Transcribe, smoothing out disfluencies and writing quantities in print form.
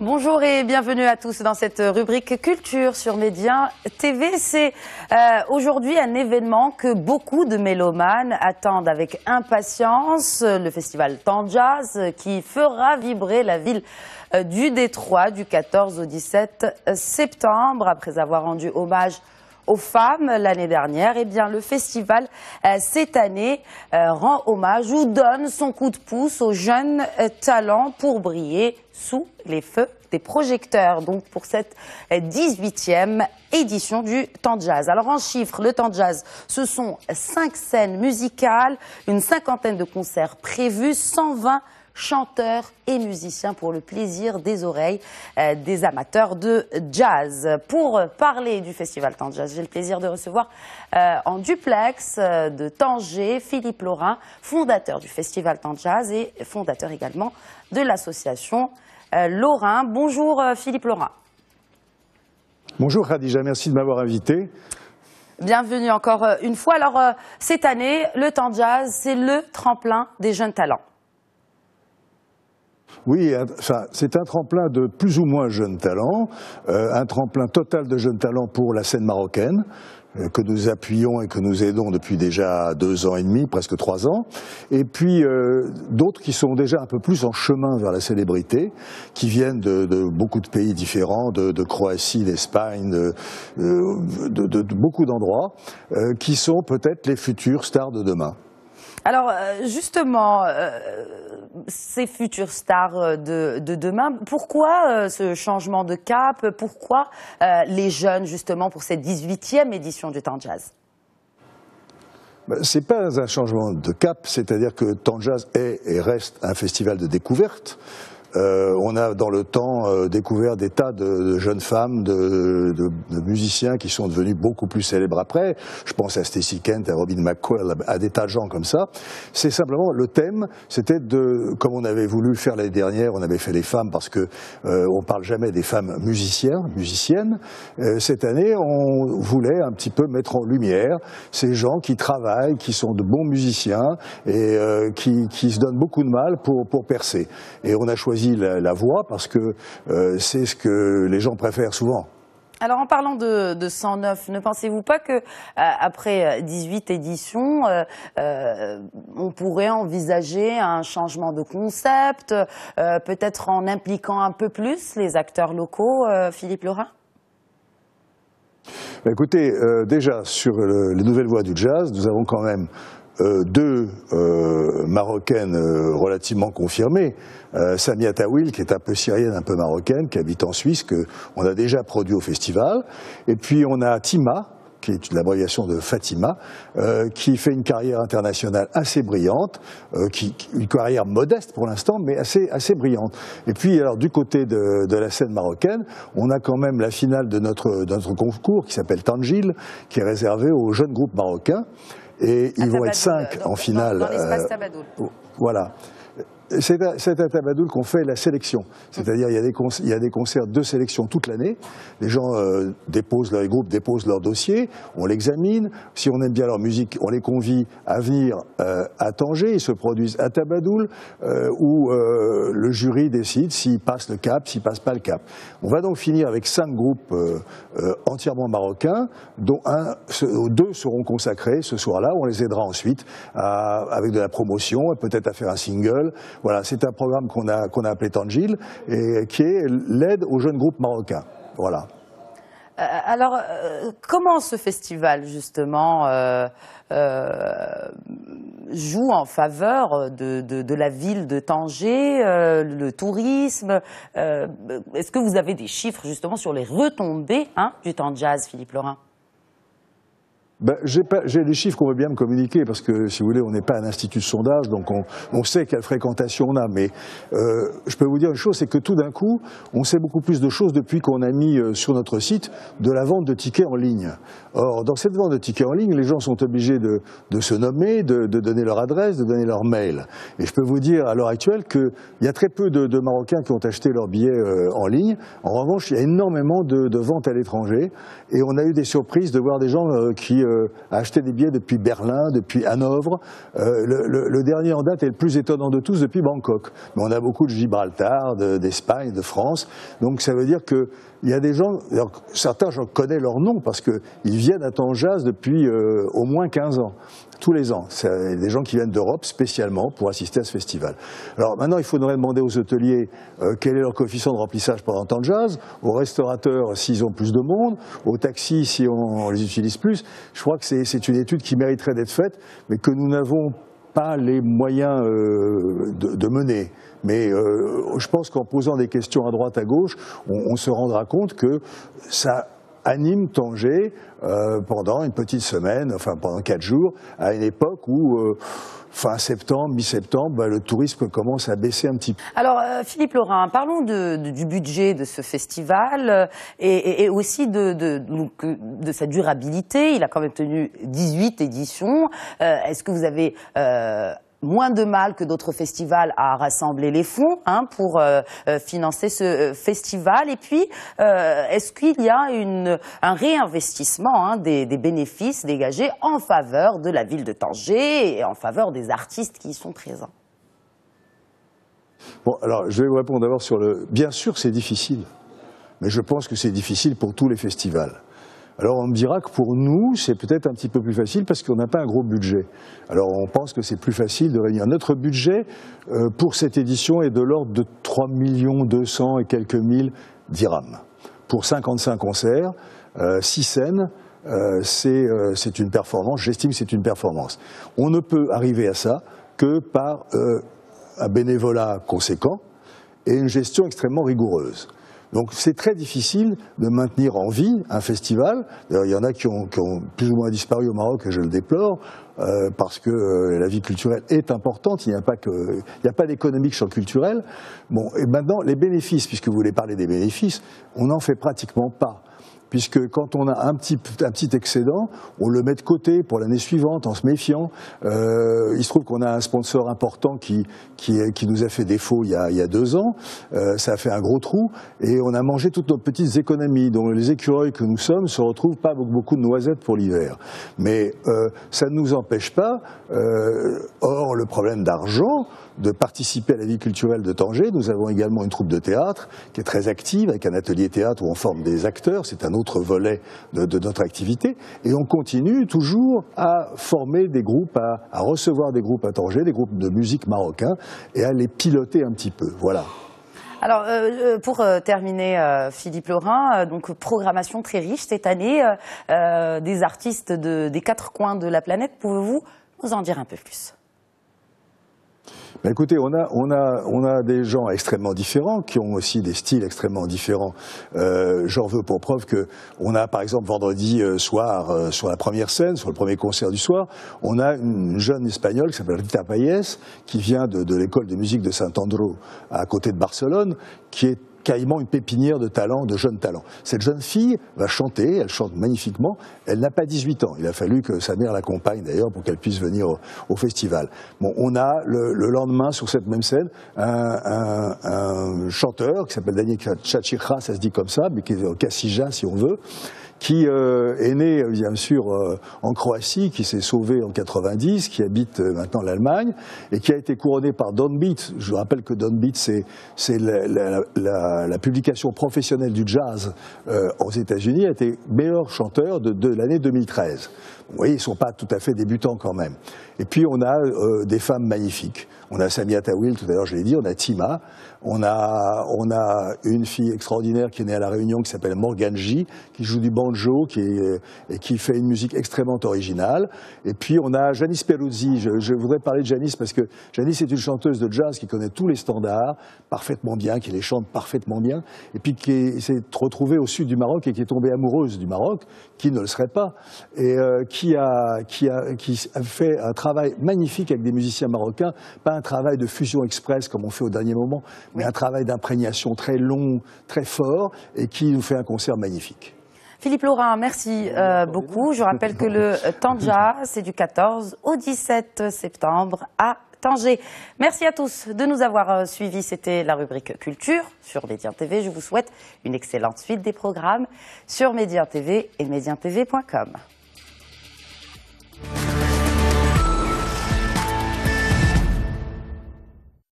Bonjour et bienvenue à tous dans cette rubrique culture sur Média TV. C'est aujourd'hui un événement que beaucoup de mélomanes attendent avec impatience, le festival Tanjaz qui fera vibrer la ville du Détroit du 14 au 17 septembre. Après avoir rendu hommage aux femmes l'année dernière, eh bien, le festival cette année rend hommage ou donne son coup de pouce aux jeunes talents pour briller sous les feux des projecteurs, donc pour cette 18e édition du Tanjaz. Alors en chiffres, le Tanjaz, ce sont 5 scènes musicales, une cinquantaine de concerts prévus, 120 chanteurs et musiciens pour le plaisir des oreilles des amateurs de jazz. Pour parler du festival Tanjaz, j'ai le plaisir de recevoir en duplex de Tanger, Philippe Laurin, fondateur du festival Tanjaz et fondateur également de l'association Laurin. Bonjour Philippe Laurin. Bonjour Khadija, merci de m'avoir invité. Bienvenue encore une fois. Alors cette année, le Tanjaz, c'est le tremplin des jeunes talents. Oui, enfin, c'est un tremplin de plus ou moins jeunes talents, un tremplin total de jeunes talents pour la scène marocaine, que nous appuyons et que nous aidons depuis déjà 2 ans et demi, presque 3 ans, et puis d'autres qui sont déjà un peu plus en chemin vers la célébrité, qui viennent de beaucoup de pays différents, de Croatie, d'Espagne, de beaucoup d'endroits, qui sont peut-être les futures stars de demain. Alors justement, ces futures stars de demain, pourquoi ce changement de cap? Pourquoi les jeunes justement pour cette 18e édition du Tanjaz? C'est pas un changement de cap, c'est-à-dire que Tanjaz est et reste un festival de découverte. On a dans le temps découvert des tas de jeunes femmes, de musiciens qui sont devenus beaucoup plus célèbres après. Je pense à Stacey Kent, à Robin McCall, à des tas de gens comme ça. C'est simplement le thème, c'était comme on avait voulu faire l'année dernière, on avait fait les femmes parce que on parle jamais des femmes musiciennes. Cette année, on voulait un petit peu mettre en lumière ces gens qui travaillent, qui sont de bons musiciens et qui se donnent beaucoup de mal pour percer. Et on a choisi la voix parce que c'est ce que les gens préfèrent souvent. Alors en parlant de 109, ne pensez-vous pas que après 18 éditions, on pourrait envisager un changement de concept, peut-être en impliquant un peu plus les acteurs locaux, Philippe Laurin? Écoutez, déjà sur les nouvelles voix du jazz, nous avons quand même 2 marocaines relativement confirmées, Samia Tawil qui est un peu syrienne, un peu marocaine, qui habite en Suisse, qu'on a déjà produit au festival, et puis on a Tima, qui est l'abréviation de Fatima, qui fait une carrière internationale assez brillante, une carrière modeste pour l'instant, mais assez brillante. Et puis, alors, du côté de la scène marocaine, on a quand même la finale de notre concours, qui s'appelle Tangil, qui est réservé aux jeunes groupes marocains. Et ils vont être 5 en finale. Dans l'espace Tabadoul. Voilà. C'est à Tabadoul qu'on fait la sélection. C'est-à-dire il y a des concerts de sélection toute l'année. Les gens les groupes déposent leur dossier, on l'examine. Si on aime bien leur musique, on les convie à venir à Tanger. Ils se produisent à Tabadoul où le jury décide s'ils passent le cap, s'ils passent pas le cap. On va donc finir avec 5 groupes entièrement marocains, dont 2 seront consacrés ce soir-là. On les aidera ensuite avec de la promotion, peut-être à faire un single. Voilà, c'est un programme qu'on a appelé Tangil et qui est l'aide aux jeunes groupes marocains. Voilà. Alors, comment ce festival, justement, joue en faveur de la ville de Tanger, le tourisme? Est-ce que vous avez des chiffres, justement, sur les retombées du Tanjaz, Philippe Laurin? J'ai des chiffres qu'on veut bien me communiquer parce que, si vous voulez, on n'est pas un institut de sondage, donc on sait quelle fréquentation on a. Mais je peux vous dire une chose, c'est que tout d'un coup, on sait beaucoup plus de choses depuis qu'on a mis sur notre site de la vente de tickets en ligne. Or, dans cette vente de tickets en ligne, les gens sont obligés de se nommer, de donner leur adresse, de donner leur mail. Et je peux vous dire à l'heure actuelle qu'il y a très peu de Marocains qui ont acheté leurs billets en ligne. En revanche, il y a énormément de ventes à l'étranger. Et on a eu des surprises de voir des gens qui à acheter des billets depuis Berlin, depuis Hanovre. Le dernier en date est le plus étonnant de tous depuis Bangkok. Mais on a beaucoup de Gibraltar, d'Espagne, de France. Donc ça veut dire que il y a des gens, alors, certains j'en connais leur nom parce qu'ils viennent à Tangiaz depuis au moins 15 ans, tous les ans. C'est des gens qui viennent d'Europe spécialement pour assister à ce festival. Alors maintenant il faudrait demander aux hôteliers quel est leur coefficient de remplissage pendant Tangiaz, aux restaurateurs s'ils ont plus de monde, aux taxis si on les utilise plus. Je crois que c'est une étude qui mériterait d'être faite, mais que nous n'avons pas les moyens de mener. Mais je pense qu'en posant des questions à droite, à gauche, on se rendra compte que ça anime Tanger pendant une petite semaine, enfin pendant 4 jours, à une époque où fin septembre, mi-septembre, le tourisme commence à baisser un petit peu. Alors Philippe Laurin, parlons du budget de ce festival et aussi de sa durabilité. Il a quand même tenu 18 éditions. Est-ce que vous avez moins de mal que d'autres festivals à rassembler les fonds pour financer ce festival? Et puis, est-ce qu'il y a un réinvestissement des bénéfices dégagés en faveur de la ville de Tanger et en faveur des artistes qui y sont présents? Bon, alors je vais vous répondre d'abord sur le... Bien sûr c'est difficile, mais je pense que c'est difficile pour tous les festivals. Alors on me dira que pour nous, c'est peut-être un petit peu plus facile parce qu'on n'a pas un gros budget. Alors on pense que c'est plus facile de réunir. Notre budget pour cette édition est de l'ordre de 3 200 et quelques mille dirhams. Pour 55 concerts, 6 scènes, c'est une performance, j'estime que c'est une performance. On ne peut arriver à ça que par un bénévolat conséquent et une gestion extrêmement rigoureuse. Donc c'est très difficile de maintenir en vie un festival. D'ailleurs, il y en a qui ont plus ou moins disparu au Maroc et je le déplore parce que la vie culturelle est importante. Il n'y a pas d'économie que sur le culturel. Bon, et maintenant les bénéfices, puisque vous voulez parler des bénéfices, on n'en fait pratiquement pas. Puisque quand on a un petit excédent, on le met de côté pour l'année suivante en se méfiant. Il se trouve qu'on a un sponsor important qui nous a fait défaut il y a 2 ans. Ça a fait un gros trou et on a mangé toutes nos petites économies. Donc les écureuils que nous sommes se retrouvent pas avec beaucoup de noisettes pour l'hiver. Mais ça ne nous empêche pas, hors le problème d'argent, de participer à la vie culturelle de Tanger. Nous avons également une troupe de théâtre qui est très active, avec un atelier théâtre où on forme des acteurs. C'est un autre volet de notre activité. Et on continue toujours à former des groupes, à recevoir des groupes à Tanger, des groupes de musique marocains, et à les piloter un petit peu. Voilà. Alors, pour terminer, Philippe Laurin, donc programmation très riche cette année, des artistes des 4 coins de la planète. Pouvez-vous nous en dire un peu plus ? Ben écoutez, on a des gens extrêmement différents qui ont aussi des styles extrêmement différents. J'en veux pour preuve que on a par exemple vendredi soir sur la première scène, sur le premier concert du soir, on a une jeune espagnole qui s'appelle Rita Payés qui vient de l'école de musique de Saint-Andreu à côté de Barcelone, qui est carrément une pépinière de talents, de jeunes talents. Cette jeune fille va chanter, elle chante magnifiquement, elle n'a pas 18 ans. Il a fallu que sa mère l'accompagne d'ailleurs pour qu'elle puisse venir au festival. Bon, on a le lendemain sur cette même scène un chanteur qui s'appelle Daniel Chachirra, ça se dit comme ça, mais qui est Cassija si on veut, qui est né bien sûr en Croatie, qui s'est sauvé en 90, qui habite maintenant l'Allemagne et qui a été couronné par Downbeat. Je vous rappelle que Downbeat c'est la publication professionnelle du jazz aux États-Unis, a été meilleur chanteur de l'année 2013. Vous voyez, ils ne sont pas tout à fait débutants quand même. Et puis on a des femmes magnifiques. On a Samia Tawil, tout à l'heure je l'ai dit, on a Tima, on a une fille extraordinaire qui est née à La Réunion qui s'appelle Morgan J, qui joue du banjo, qui fait une musique extrêmement originale. Et puis on a Janice Peruzzi. Je voudrais parler de Janice parce que Janice est une chanteuse de jazz qui connaît tous les standards parfaitement bien, qui les chante parfaitement bien, et puis qui s'est retrouvée au sud du Maroc et qui est tombée amoureuse du Maroc, qui ne le serait pas, et qui a fait un travail magnifique avec des musiciens marocains, pas un travail de fusion express comme on fait au dernier moment, mais un travail d'imprégnation très long, très fort, et qui nous fait un concert magnifique. Philippe Laurin, merci beaucoup. Je rappelle que le Tanja, c'est du 14 au 17 septembre à Tanger. Merci à tous de nous avoir suivis. C'était la rubrique Culture sur Média TV. Je vous souhaite une excellente suite des programmes sur Média TV et mediantv.com.